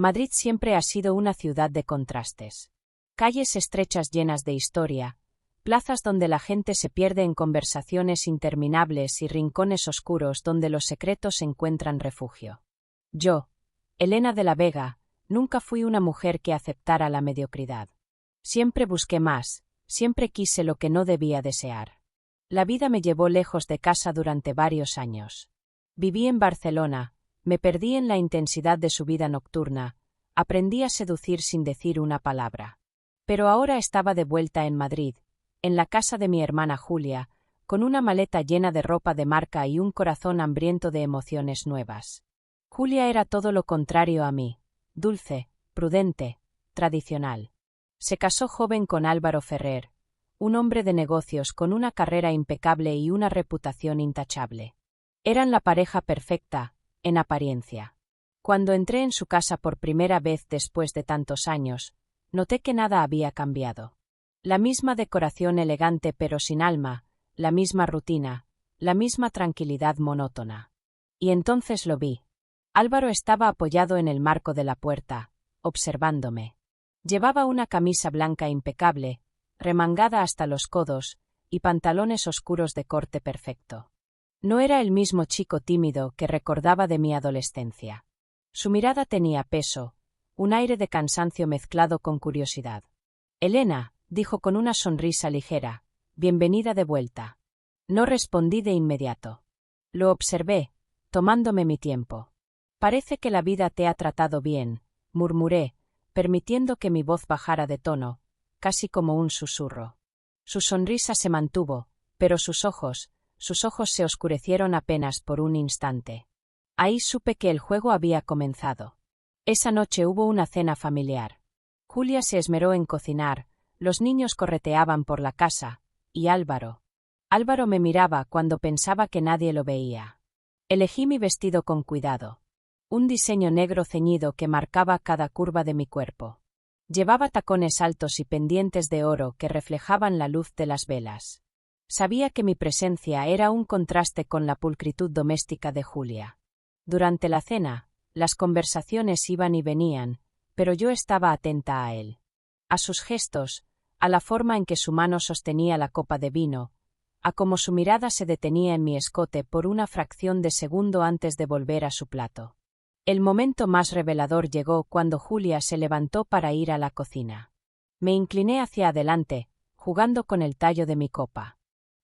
Madrid siempre ha sido una ciudad de contrastes. Calles estrechas llenas de historia, plazas donde la gente se pierde en conversaciones interminables y rincones oscuros donde los secretos encuentran refugio. Yo, Elena de la Vega, nunca fui una mujer que aceptara la mediocridad. Siempre busqué más, siempre quise lo que no debía desear. La vida me llevó lejos de casa durante varios años. Viví en Barcelona, me perdí en la intensidad de su vida nocturna, aprendí a seducir sin decir una palabra. Pero ahora estaba de vuelta en Madrid, en la casa de mi hermana Julia, con una maleta llena de ropa de marca y un corazón hambriento de emociones nuevas. Julia era todo lo contrario a mí, dulce, prudente, tradicional. Se casó joven con Álvaro Ferrer, un hombre de negocios con una carrera impecable y una reputación intachable. Eran la pareja perfecta, en apariencia. Cuando entré en su casa por primera vez después de tantos años, noté que nada había cambiado. La misma decoración elegante pero sin alma, la misma rutina, la misma tranquilidad monótona. Y entonces lo vi. Álvaro estaba apoyado en el marco de la puerta, observándome. Llevaba una camisa blanca impecable, remangada hasta los codos, y pantalones oscuros de corte perfecto. No era el mismo chico tímido que recordaba de mi adolescencia. Su mirada tenía peso, un aire de cansancio mezclado con curiosidad. «Elena», dijo con una sonrisa ligera, «bienvenida de vuelta». No respondí de inmediato. Lo observé, tomándome mi tiempo. «Parece que la vida te ha tratado bien», murmuré, permitiendo que mi voz bajara de tono, casi como un susurro. Su sonrisa se mantuvo, pero sus ojos se oscurecieron apenas por un instante. Ahí supe que el juego había comenzado. Esa noche hubo una cena familiar. Julia se esmeró en cocinar, los niños correteaban por la casa, y Álvaro me miraba cuando pensaba que nadie lo veía. Elegí mi vestido con cuidado. Un diseño negro ceñido que marcaba cada curva de mi cuerpo. Llevaba tacones altos y pendientes de oro que reflejaban la luz de las velas. Sabía que mi presencia era un contraste con la pulcritud doméstica de Julia. Durante la cena, las conversaciones iban y venían, pero yo estaba atenta a él. A sus gestos, a la forma en que su mano sostenía la copa de vino, a cómo su mirada se detenía en mi escote por una fracción de segundo antes de volver a su plato. El momento más revelador llegó cuando Julia se levantó para ir a la cocina. Me incliné hacia adelante, jugando con el tallo de mi copa.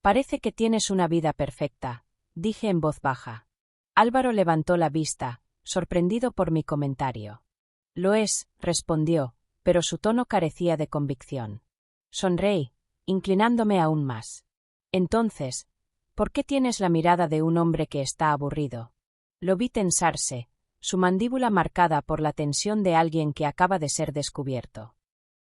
«Parece que tienes una vida perfecta», dije en voz baja. Álvaro levantó la vista, sorprendido por mi comentario. «Lo es», respondió, pero su tono carecía de convicción. Sonreí, inclinándome aún más. «Entonces, ¿por qué tienes la mirada de un hombre que está aburrido?» Lo vi tensarse, su mandíbula marcada por la tensión de alguien que acaba de ser descubierto.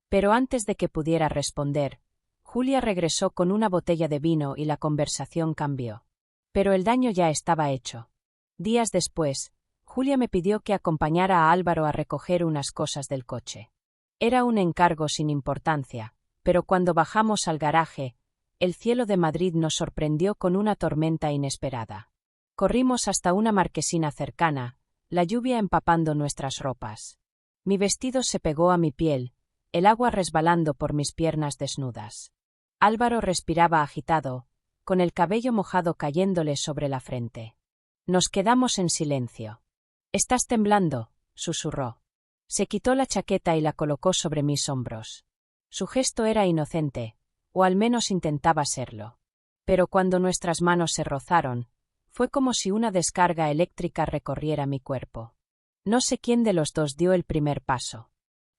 Pero antes de que pudiera responder, Julia regresó con una botella de vino y la conversación cambió. Pero el daño ya estaba hecho. Días después, Julia me pidió que acompañara a Álvaro a recoger unas cosas del coche. Era un encargo sin importancia, pero cuando bajamos al garaje, el cielo de Madrid nos sorprendió con una tormenta inesperada. Corrimos hasta una marquesina cercana, la lluvia empapando nuestras ropas. Mi vestido se pegó a mi piel, el agua resbalando por mis piernas desnudas. Álvaro respiraba agitado, con el cabello mojado cayéndole sobre la frente. Nos quedamos en silencio. «¿Estás temblando?», susurró. Se quitó la chaqueta y la colocó sobre mis hombros. Su gesto era inocente, o al menos intentaba serlo. Pero cuando nuestras manos se rozaron, fue como si una descarga eléctrica recorriera mi cuerpo. No sé quién de los dos dio el primer paso.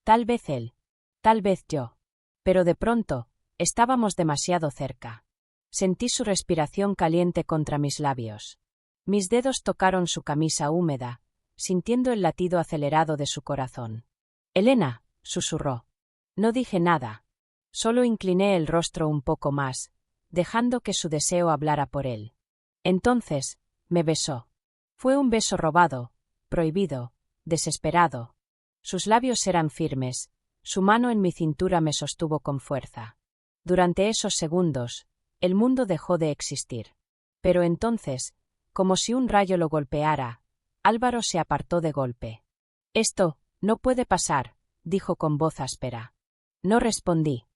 Tal vez él, tal vez yo. Pero de pronto, estábamos demasiado cerca. Sentí su respiración caliente contra mis labios. Mis dedos tocaron su camisa húmeda, sintiendo el latido acelerado de su corazón. «Elena», susurró. No dije nada. Solo incliné el rostro un poco más, dejando que su deseo hablara por él. Entonces, me besó. Fue un beso robado, prohibido, desesperado. Sus labios eran firmes, su mano en mi cintura me sostuvo con fuerza. Durante esos segundos, el mundo dejó de existir. Pero entonces, como si un rayo lo golpeara, Álvaro se apartó de golpe. «Esto No puede pasar, dijo con voz áspera. No respondí.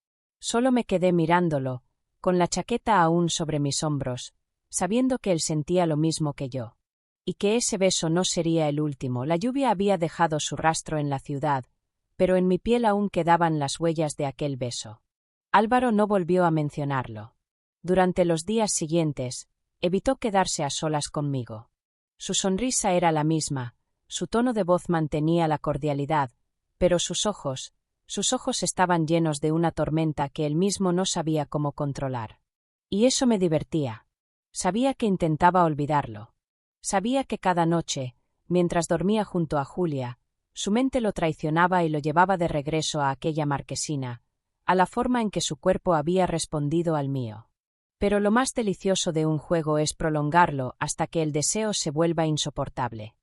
Solo me quedé mirándolo, con la chaqueta aún sobre mis hombros, sabiendo que él sentía lo mismo que yo. Y que ese beso no sería el último. La lluvia había dejado su rastro en la ciudad, pero en mi piel aún quedaban las huellas de aquel beso. Álvaro no volvió a mencionarlo. Durante los días siguientes, evitó quedarse a solas conmigo. Su sonrisa era la misma, su tono de voz mantenía la cordialidad, pero sus ojos estaban llenos de una tormenta que él mismo no sabía cómo controlar. Y eso me divertía. Sabía que intentaba olvidarlo. Sabía que cada noche, mientras dormía junto a Julia, su mente lo traicionaba y lo llevaba de regreso a aquella marquesina, a la forma en que su cuerpo había respondido al mío. Pero lo más delicioso de un juego es prolongarlo hasta que el deseo se vuelva insoportable.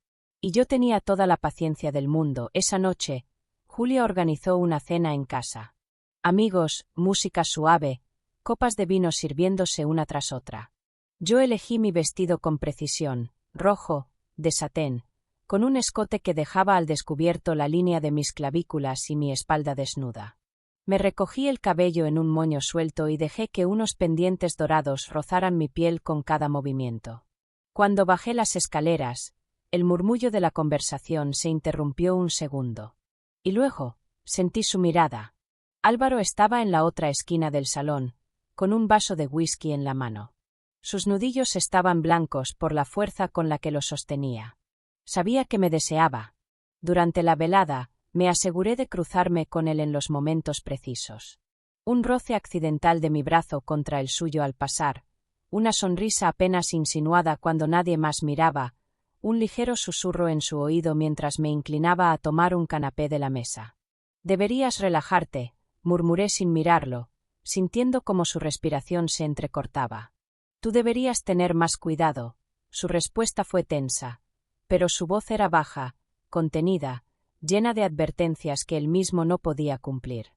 Y yo tenía toda la paciencia del mundo. Esa noche, Julia organizó una cena en casa. Amigos, música suave, copas de vino sirviéndose una tras otra. Yo elegí mi vestido con precisión, rojo, de satén, con un escote que dejaba al descubierto la línea de mis clavículas y mi espalda desnuda. Me recogí el cabello en un moño suelto y dejé que unos pendientes dorados rozaran mi piel con cada movimiento. Cuando bajé las escaleras, el murmullo de la conversación se interrumpió un segundo. Y luego, sentí su mirada. Álvaro estaba en la otra esquina del salón, con un vaso de whisky en la mano. Sus nudillos estaban blancos por la fuerza con la que lo sostenía. Sabía que me deseaba. Durante la velada, me aseguré de cruzarme con él en los momentos precisos. Un roce accidental de mi brazo contra el suyo al pasar, una sonrisa apenas insinuada cuando nadie más miraba, un ligero susurro en su oído mientras me inclinaba a tomar un canapé de la mesa. «Deberías relajarte», murmuré sin mirarlo, sintiendo cómo su respiración se entrecortaba. «Tú deberías tener más cuidado». Su respuesta fue tensa, pero su voz era baja, contenida, llena de advertencias que él mismo no podía cumplir.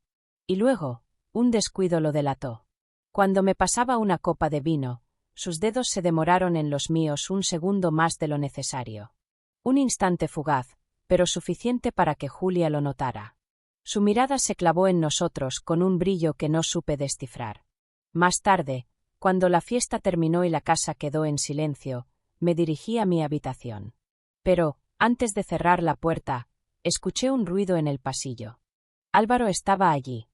Y luego, un descuido lo delató. Cuando me pasaba una copa de vino, sus dedos se demoraron en los míos un segundo más de lo necesario. Un instante fugaz, pero suficiente para que Julia lo notara. Su mirada se clavó en nosotros con un brillo que no supe descifrar. Más tarde, cuando la fiesta terminó y la casa quedó en silencio, me dirigí a mi habitación. Pero, antes de cerrar la puerta, escuché un ruido en el pasillo. Álvaro estaba allí.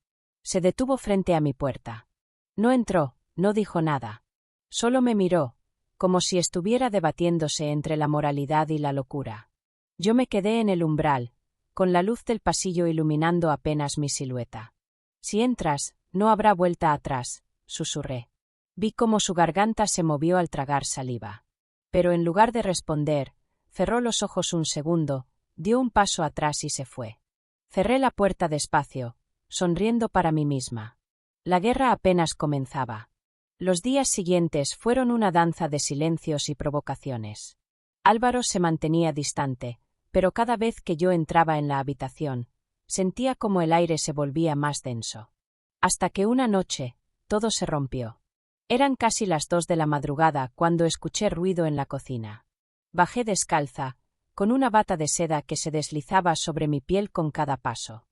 Se detuvo frente a mi puerta. No entró, no dijo nada. Solo me miró, como si estuviera debatiéndose entre la moralidad y la locura. Yo me quedé en el umbral, con la luz del pasillo iluminando apenas mi silueta. «Si entras, no habrá vuelta atrás», susurré. Vi cómo su garganta se movió al tragar saliva. Pero en lugar de responder, cerró los ojos un segundo, dio un paso atrás y se fue. Cerré la puerta despacio, sonriendo para mí misma. La guerra apenas comenzaba. Los días siguientes fueron una danza de silencios y provocaciones. Álvaro se mantenía distante, pero cada vez que yo entraba en la habitación, sentía como el aire se volvía más denso. Hasta que una noche, todo se rompió. Eran casi las 2 de la madrugada cuando escuché ruido en la cocina. Bajé descalza, con una bata de seda que se deslizaba sobre mi piel con cada paso.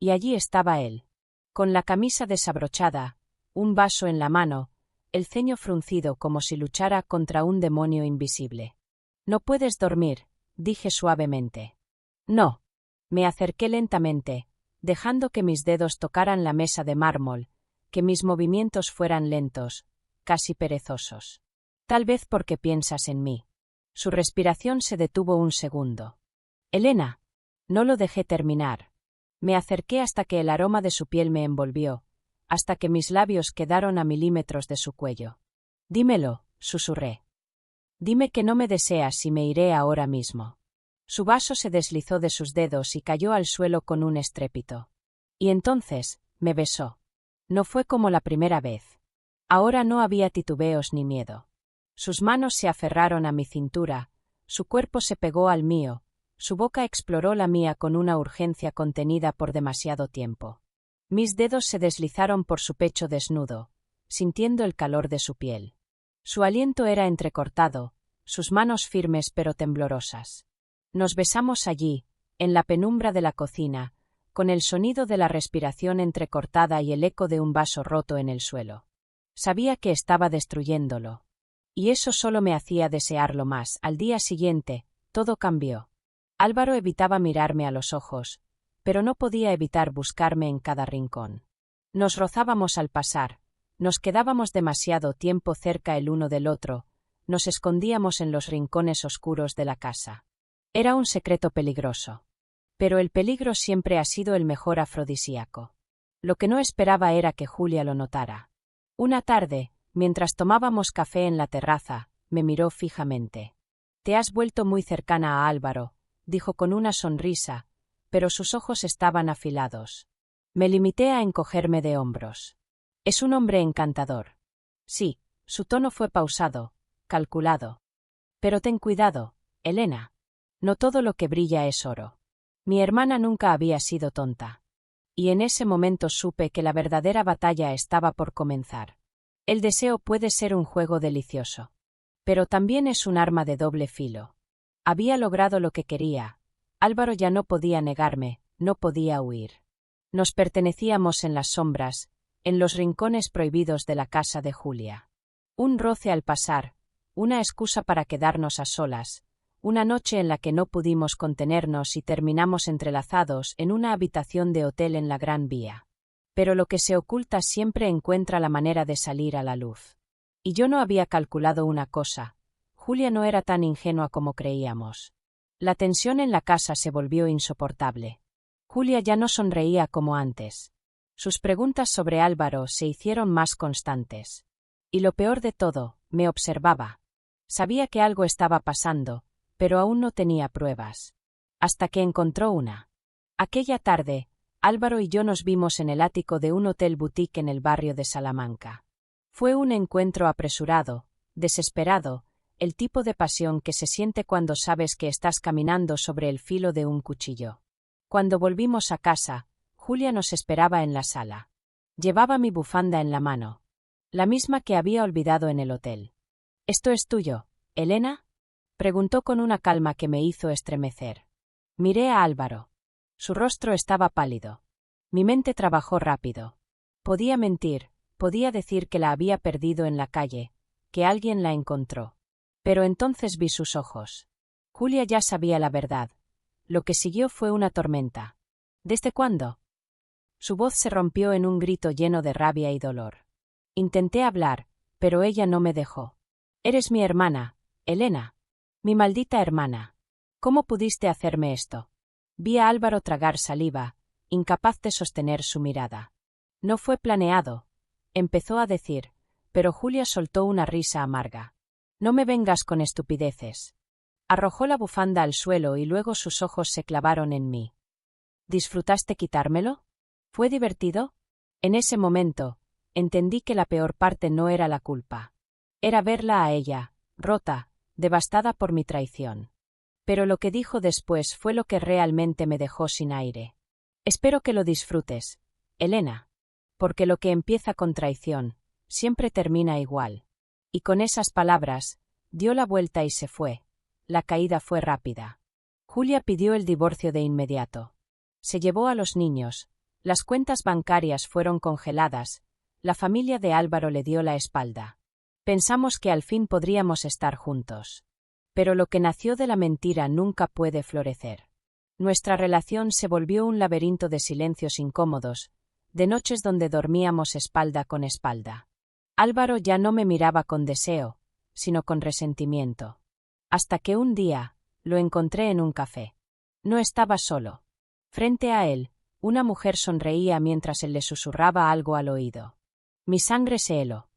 Y allí estaba él, con la camisa desabrochada, un vaso en la mano, el ceño fruncido como si luchara contra un demonio invisible. «No puedes dormir», dije suavemente. «No». Me acerqué lentamente, dejando que mis dedos tocaran la mesa de mármol, que mis movimientos fueran lentos, casi perezosos. «Tal vez porque piensas en mí». Su respiración se detuvo un segundo. «Elena». No lo dejé terminar. Me acerqué hasta que el aroma de su piel me envolvió, hasta que mis labios quedaron a milímetros de su cuello. «Dímelo», susurré. «Dime que no me deseas y me iré ahora mismo». Su vaso se deslizó de sus dedos y cayó al suelo con un estrépito. Y entonces, me besó. No fue como la primera vez. Ahora no había titubeos ni miedo. Sus manos se aferraron a mi cintura, su cuerpo se pegó al mío, su boca exploró la mía con una urgencia contenida por demasiado tiempo. Mis dedos se deslizaron por su pecho desnudo, sintiendo el calor de su piel. Su aliento era entrecortado, sus manos firmes pero temblorosas. Nos besamos allí, en la penumbra de la cocina, con el sonido de la respiración entrecortada y el eco de un vaso roto en el suelo. Sabía que estaba destruyéndolo. Y eso solo me hacía desearlo más. Al día siguiente, todo cambió. Álvaro evitaba mirarme a los ojos, pero no podía evitar buscarme en cada rincón. Nos rozábamos al pasar, nos quedábamos demasiado tiempo cerca el uno del otro, nos escondíamos en los rincones oscuros de la casa. Era un secreto peligroso. Pero el peligro siempre ha sido el mejor afrodisíaco. Lo que no esperaba era que Julia lo notara. Una tarde, mientras tomábamos café en la terraza, me miró fijamente. «Te has vuelto muy cercana a Álvaro», dijo con una sonrisa, pero sus ojos estaban afilados. Me limité a encogerme de hombros. «Es un hombre encantador». Sí, su tono fue pausado, calculado. «Pero ten cuidado, Elena. No todo lo que brilla es oro». Mi hermana nunca había sido tonta. Y en ese momento supe que la verdadera batalla estaba por comenzar. El deseo puede ser un juego delicioso. Pero también es un arma de doble filo. Había logrado lo que quería. Álvaro ya no podía negarme, no podía huir. Nos pertenecíamos en las sombras, en los rincones prohibidos de la casa de Julia. Un roce al pasar, una excusa para quedarnos a solas, una noche en la que no pudimos contenernos y terminamos entrelazados en una habitación de hotel en la Gran Vía. Pero lo que se oculta siempre encuentra la manera de salir a la luz. Y yo no había calculado una cosa. Julia no era tan ingenua como creíamos. La tensión en la casa se volvió insoportable. Julia ya no sonreía como antes. Sus preguntas sobre Álvaro se hicieron más constantes. Y lo peor de todo, me observaba. Sabía que algo estaba pasando, pero aún no tenía pruebas. Hasta que encontró una. Aquella tarde, Álvaro y yo nos vimos en el ático de un hotel boutique en el barrio de Salamanca. Fue un encuentro apresurado, desesperado, el tipo de pasión que se siente cuando sabes que estás caminando sobre el filo de un cuchillo. Cuando volvimos a casa, Julia nos esperaba en la sala. Llevaba mi bufanda en la mano. La misma que había olvidado en el hotel. «¿Esto es tuyo, Elena?», preguntó con una calma que me hizo estremecer. Miré a Álvaro. Su rostro estaba pálido. Mi mente trabajó rápido. Podía mentir, podía decir que la había perdido en la calle, que alguien la encontró. Pero entonces vi sus ojos. Julia ya sabía la verdad. Lo que siguió fue una tormenta. ¿Desde cuándo? Su voz se rompió en un grito lleno de rabia y dolor. Intenté hablar, pero ella no me dejó. «Eres mi hermana, Elena. Mi maldita hermana. ¿Cómo pudiste hacerme esto?» Vi a Álvaro tragar saliva, incapaz de sostener su mirada. «No fue planeado», empezó a decir, pero Julia soltó una risa amarga. «No me vengas con estupideces». Arrojó la bufanda al suelo y luego sus ojos se clavaron en mí. «¿Disfrutaste quitármelo? ¿Fue divertido?» En ese momento, entendí que la peor parte no era la culpa. Era verla a ella, rota, devastada por mi traición. Pero lo que dijo después fue lo que realmente me dejó sin aire. «Espero que lo disfrutes, Elena. Porque lo que empieza con traición, siempre termina igual». Y con esas palabras, dio la vuelta y se fue. La caída fue rápida. Julia pidió el divorcio de inmediato. Se llevó a los niños, las cuentas bancarias fueron congeladas, la familia de Álvaro le dio la espalda. Pensamos que al fin podríamos estar juntos. Pero lo que nació de la mentira nunca puede florecer. Nuestra relación se volvió un laberinto de silencios incómodos, de noches donde dormíamos espalda con espalda. Álvaro ya no me miraba con deseo, sino con resentimiento. Hasta que un día, lo encontré en un café. No estaba solo. Frente a él, una mujer sonreía mientras él le susurraba algo al oído. Mi sangre se heló.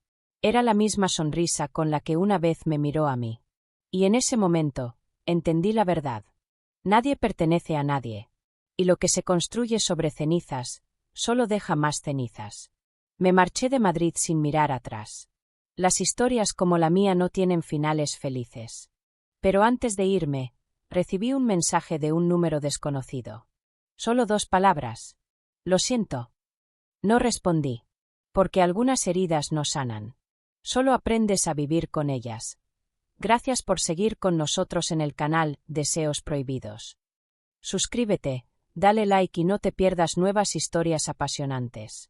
Era la misma sonrisa con la que una vez me miró a mí. Y en ese momento, entendí la verdad. Nadie pertenece a nadie. Y lo que se construye sobre cenizas, solo deja más cenizas. Me marché de Madrid sin mirar atrás. Las historias como la mía no tienen finales felices. Pero antes de irme, recibí un mensaje de un número desconocido. Solo 2 palabras. «Lo siento». No respondí. Porque algunas heridas no sanan. Solo aprendes a vivir con ellas. Gracias por seguir con nosotros en el canal Deseos Prohibidos. Suscríbete, dale like y no te pierdas nuevas historias apasionantes.